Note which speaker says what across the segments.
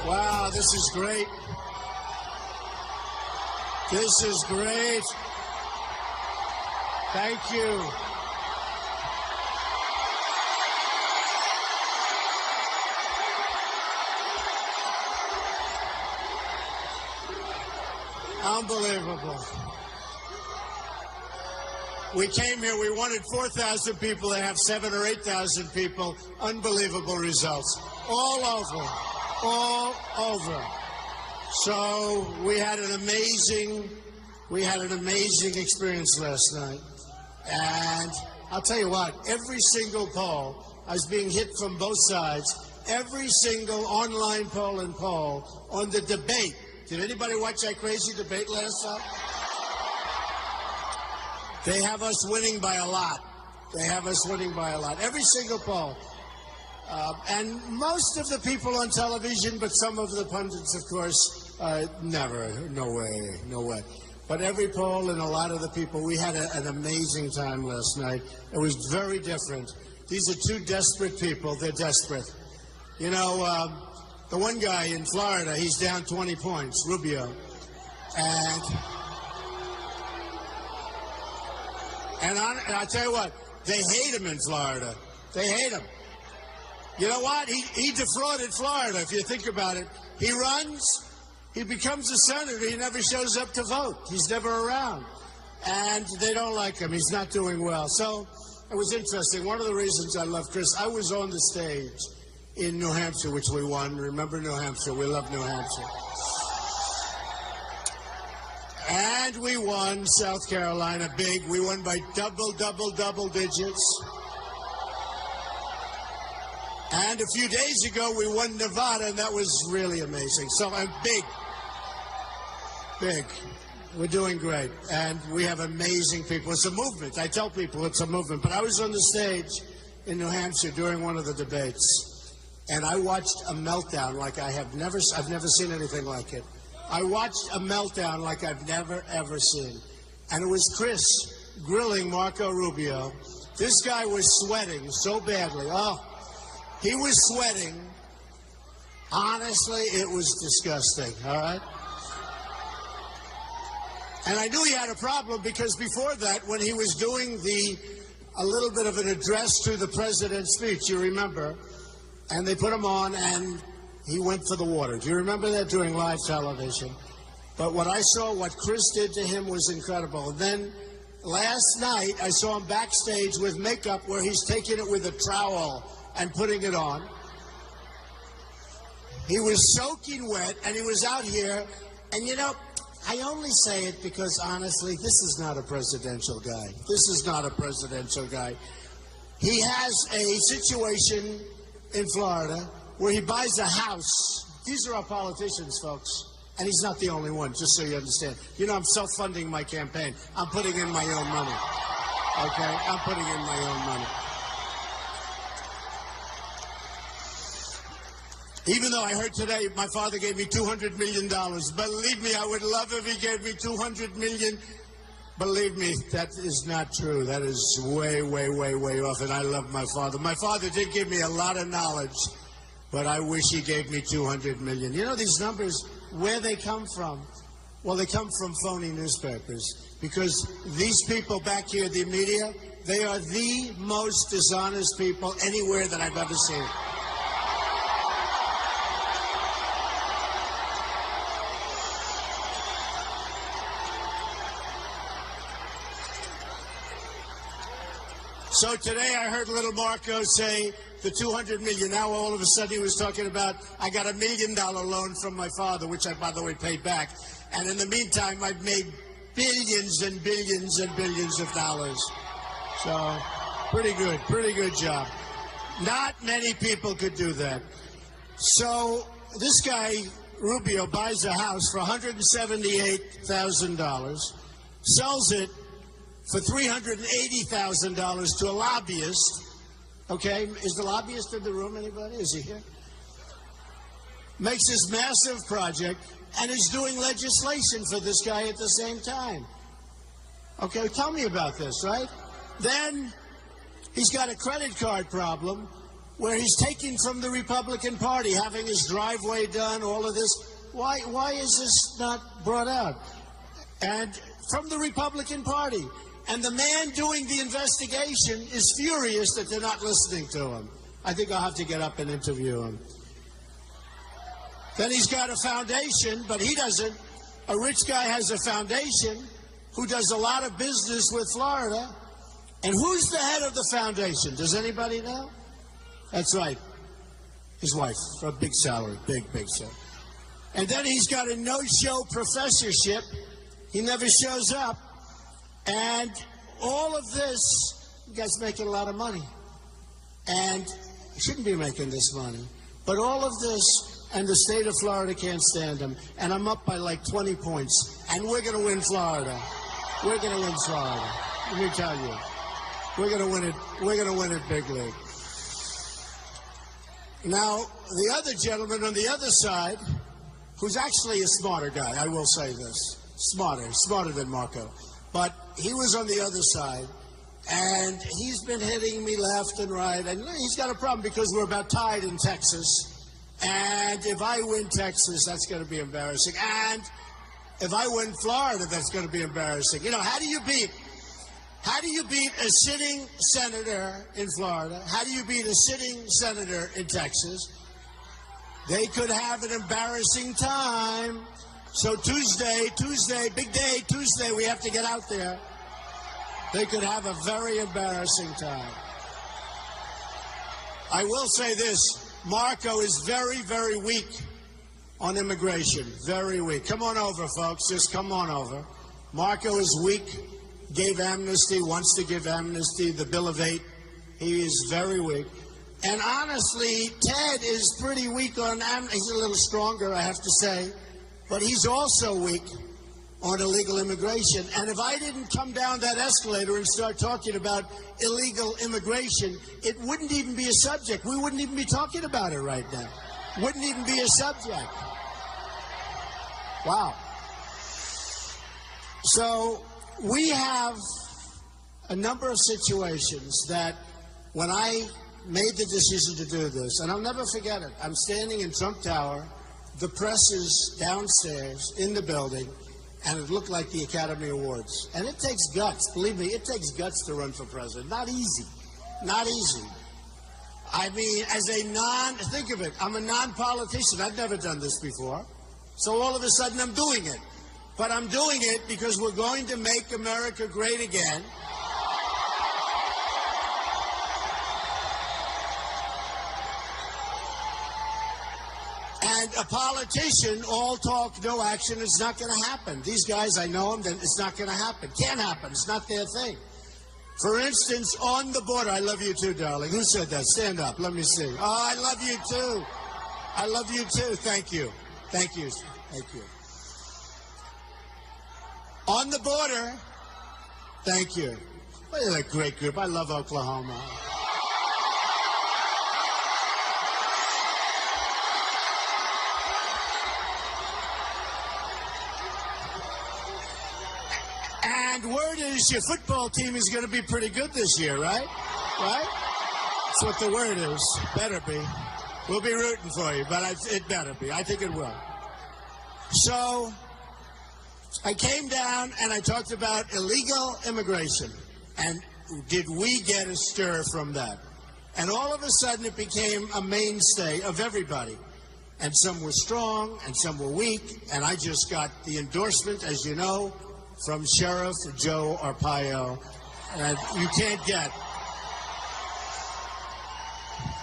Speaker 1: Wow, this is great. This is great. Thank you. Unbelievable. We came here, we wanted 4,000 people, they have 7,000 or 8,000 people. Unbelievable results. All over. So we had an amazing experience last night. And I'll tell you what, every single poll, I was being hit from both sides, every single online poll on the debate. Did anybody watch that crazy debate last night? They have us winning by a lot. Every single poll. And most of the people on television, but some of the pundits, of course, never. No way. But every poll and a lot of the people, we had an amazing time last night. It was very different. These are two desperate people. They're desperate. You know, the one guy in Florida, he's down 20 points, Rubio. And I'll tell you what, they hate him in Florida. They hate him. You know what? He defrauded Florida, if you think about it. He runs, he becomes a senator, he never shows up to vote. He's never around. And they don't like him. He's not doing well. So it was interesting. One of the reasons I love Chris, I was on the stage in New Hampshire, which we won. Remember New Hampshire? We love New Hampshire. And we won South Carolina big. We won by double digits. And a few days ago, we won Nevada, and that was really amazing. So I'm big. We're doing great. And we have amazing people. It's a movement. I tell people it's a movement. But I was on the stage in New Hampshire during one of the debates, and I watched a meltdown like I've never seen anything like it. I watched a meltdown like I've never, ever seen. And it was Chris grilling Marco Rubio. This guy was sweating so badly. Oh, he was sweating. Honestly, it was disgusting, all right? And I knew he had a problem because before that, when he was doing a little bit of an address to the president's speech, you remember, and they put him on and he went for the water. Do you remember that during live television? But what Chris did to him was incredible. And then last night, I saw him backstage with makeup where he's taking it with a trowel and putting it on. He was soaking wet, and he was out here. And, you know, I only say it because, honestly, this is not a presidential guy. He has a situation in Florida where he buys a house. These are our politicians, folks. And he's not the only one, just so you understand. You know, I'm self-funding my campaign. I'm putting in my own money. Okay? I'm putting in my own money. Even though I heard today my father gave me $200 million. Believe me, I would love if he gave me $200 million. Believe me, that is not true. That is way off, and I love my father. My father did give me a lot of knowledge, but I wish he gave me $200 million. You know these numbers, where they come from? Well, they come from phony newspapers, because these people back here, the media, they are the most dishonest people anywhere that I've ever seen. So today I heard little Marco say the $200 million. Now all of a sudden he was talking about, I got $1 million loan from my father, which I, by the way, paid back. And in the meantime, I've made billions and billions and billions of dollars. So pretty good job. Not many people could do that. So this guy, Rubio, buys a house for $178,000, sells it for $380,000 to a lobbyist. Okay, is the lobbyist in the room? Anybody? Is he here? Makes this massive project and is doing legislation for this guy at the same time. Okay, tell me about this, right? Then he's got a credit card problem where he's taking from the Republican Party, having his driveway done, all of this. Why is this not brought out? And from the Republican Party. And the man doing the investigation is furious that they're not listening to him. I think I'll have to get up and interview him. Then he's got a foundation, but he doesn't. A rich guy has a foundation who does a lot of business with Florida. And who's the head of the foundation? Does anybody know? That's right. His wife, for a big salary, big salary. And then he's got a no-show professorship. He never shows up. And all of this, you guys making a lot of money. And you shouldn't be making this money. But all of this, and the state of Florida can't stand him. And I'm up by like 20 points. And we're going to win Florida. We're going to win Florida. Let me tell you. We're going to win it. We're going to win it big league. Now, the other gentleman on the other side, who's actually a smarter guy, I will say this. Smarter than Marco. But he was on the other side, and he's been hitting me left and right, and he's got a problem because we're about tied in Texas. And if I win Texas, that's going to be embarrassing. And if I win Florida, that's going to be embarrassing. You know, how do you beat a sitting senator in Florida? How do you beat a sitting senator in Texas? They could have an embarrassing time. So Tuesday, big day, Tuesday, we have to get out there. They could have a very embarrassing time. I will say this, Marco is very, very weak on immigration, very weak. Come on over, folks, just come on over. Marco is weak, gave amnesty, wants to give amnesty, the Bill of 8. He is very weak. And honestly, Ted is pretty weak on amnesty. He's a little stronger, I have to say. But he's also weak on illegal immigration. And if I didn't come down that escalator and start talking about illegal immigration, it wouldn't even be a subject. We wouldn't even be talking about it right now. Wouldn't even be a subject. Wow. So we have a number of situations that when I made the decision to do this, and I'll never forget it, I'm standing in Trump Tower. The press is downstairs in the building, and it looked like the Academy Awards. And it takes guts. Believe me, it takes guts to run for president. Not easy. Not easy. I mean, think of it, I'm a non-politician. I've never done this before. So all of a sudden I'm doing it. But I'm doing it because we're going to make America great again. And a politician, all talk, no action, it's not going to happen. These guys, I know them, it's not going to happen. Can't happen. It's not their thing. For instance, on the border, I love you too, darling. Who said that? Stand up. Let me see. Oh, I love you too. I love you too. Thank you. Thank you. Thank you. On the border, thank you. What a great group. I love Oklahoma. And word is your football team is going to be pretty good this year, right? Right? That's what the word is. Better be. We'll be rooting for you, but it better be. I think it will. So I came down and I talked about illegal immigration. And did we get a stir from that? And all of a sudden it became a mainstay of everybody. And some were strong and some were weak. And I just got the endorsement, as you know, from Sheriff Joe Arpaio, and you can't get.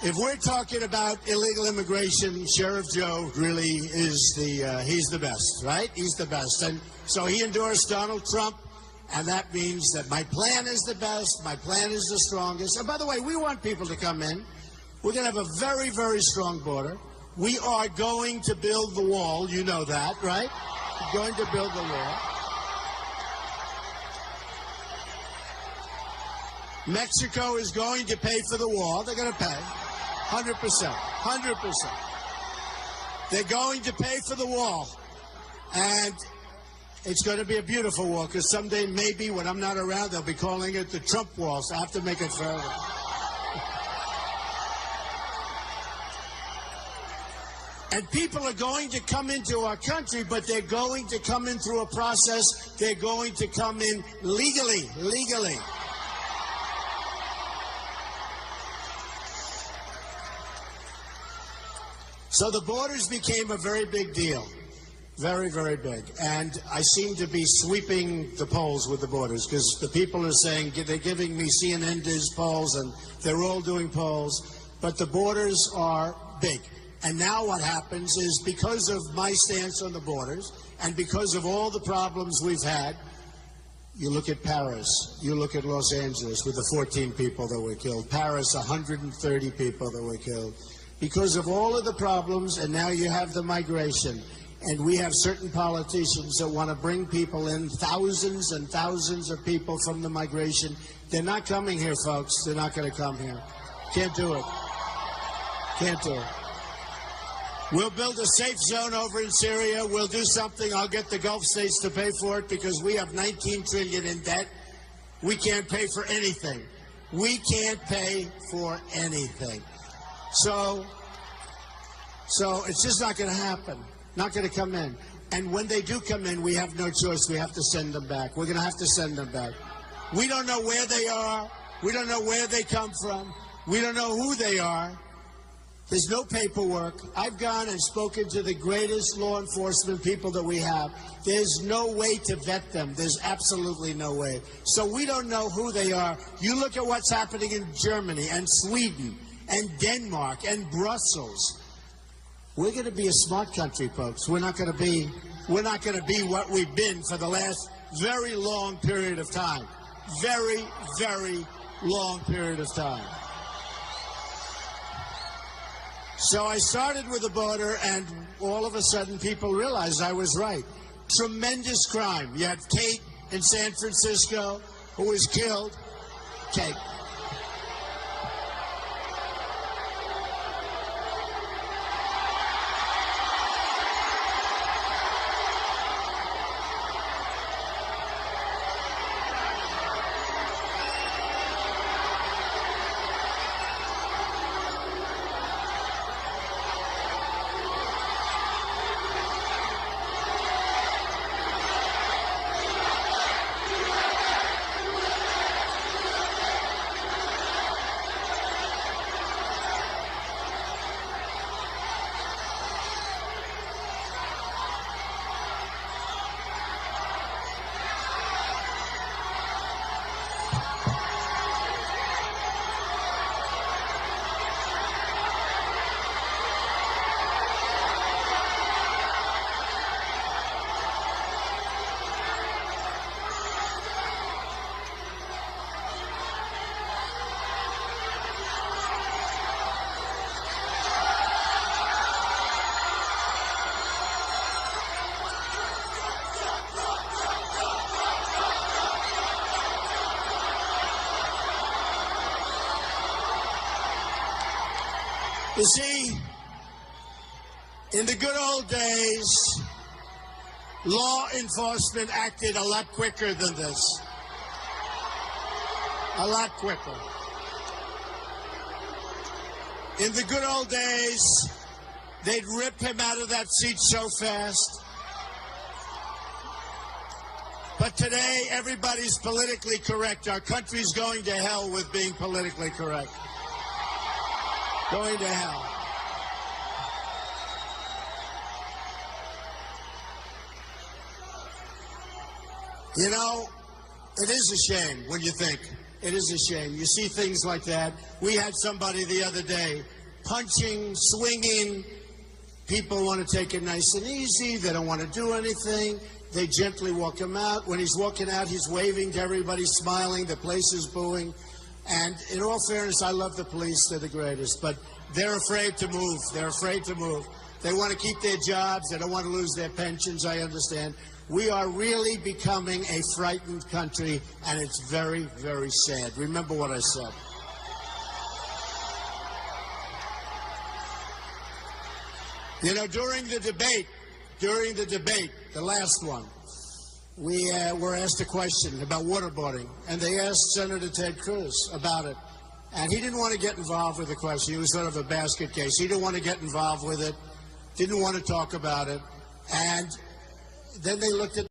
Speaker 1: If we're talking about illegal immigration, Sheriff Joe really is he's the best, right? He's the best. And so he endorsed Donald Trump, and that means that my plan is the best, my plan is the strongest. And by the way, we want people to come in. We're going to have a very, very strong border. We are going to build the wall. You know that, right? We're going to build the wall. Mexico is going to pay for the wall. They're going to pay 100%. 100%. They're going to pay for the wall. And it's going to be a beautiful wall because someday maybe when I'm not around, they'll be calling it the Trump wall. So I have to make it further. And people are going to come into our country, but they're going to come in through a process. They're going to come in legally. So the borders became a very big deal. Very, very big. And I seem to be sweeping the polls with the borders because the people are saying they're giving me CNN Diz polls and they're all doing polls. But the borders are big. And now what happens is because of my stance on the borders and because of all the problems we've had, you look at Paris, you look at Los Angeles with the 14 people that were killed, Paris, 130 people that were killed. Because of all of the problems, and now you have the migration, and we have certain politicians that want to bring people in, thousands and thousands of people from the migration. They're not coming here, folks. They're not going to come here. Can't do it. Can't do it. We'll build a safe zone over in Syria. We'll do something. I'll get the Gulf states to pay for it because we have $19 trillion in debt. We can't pay for anything. We can't pay for anything. So it's just not going to happen. Not going to come in. And when they do come in, we have no choice. We have to send them back. We're going to have to send them back. We don't know where they are. We don't know where they come from. We don't know who they are. There's no paperwork. I've gone and spoken to the greatest law enforcement people that we have. There's no way to vet them. There's absolutely no way. So we don't know who they are. You look at what's happening in Germany and Sweden and Denmark and Brussels. We're going to be a smart country, folks. We're not going to be what we've been for the last very long period of time. Very, very long period of time. So I started with the border, and all of a sudden people realized I was right. Tremendous crime. You had Kate in San Francisco, who was killed. Kate. You see, in the good old days, law enforcement acted a lot quicker than this. A lot quicker. In the good old days, they'd rip him out of that seat so fast. But today, everybody's politically correct. Our country's going to hell with being politically correct. Going to hell. You know, it is a shame when you think. It is a shame. You see things like that. We had somebody the other day punching, swinging. People want to take it nice and easy. They don't want to do anything. They gently walk him out. When he's walking out, he's waving to everybody, smiling. The place is booing. And in all fairness, I love the police. They're the greatest. But they're afraid to move. They're afraid to move. They want to keep their jobs. They don't want to lose their pensions. I understand. We are really becoming a frightened country, and it's very, very sad. Remember what I said. You know, during the debate, the last one, we were asked a question about waterboarding, and they asked Senator Ted Cruz about it. And he didn't want to get involved with the question. He was sort of a basket case. He didn't want to get involved with it. didn't want to talk about it. And then they looked at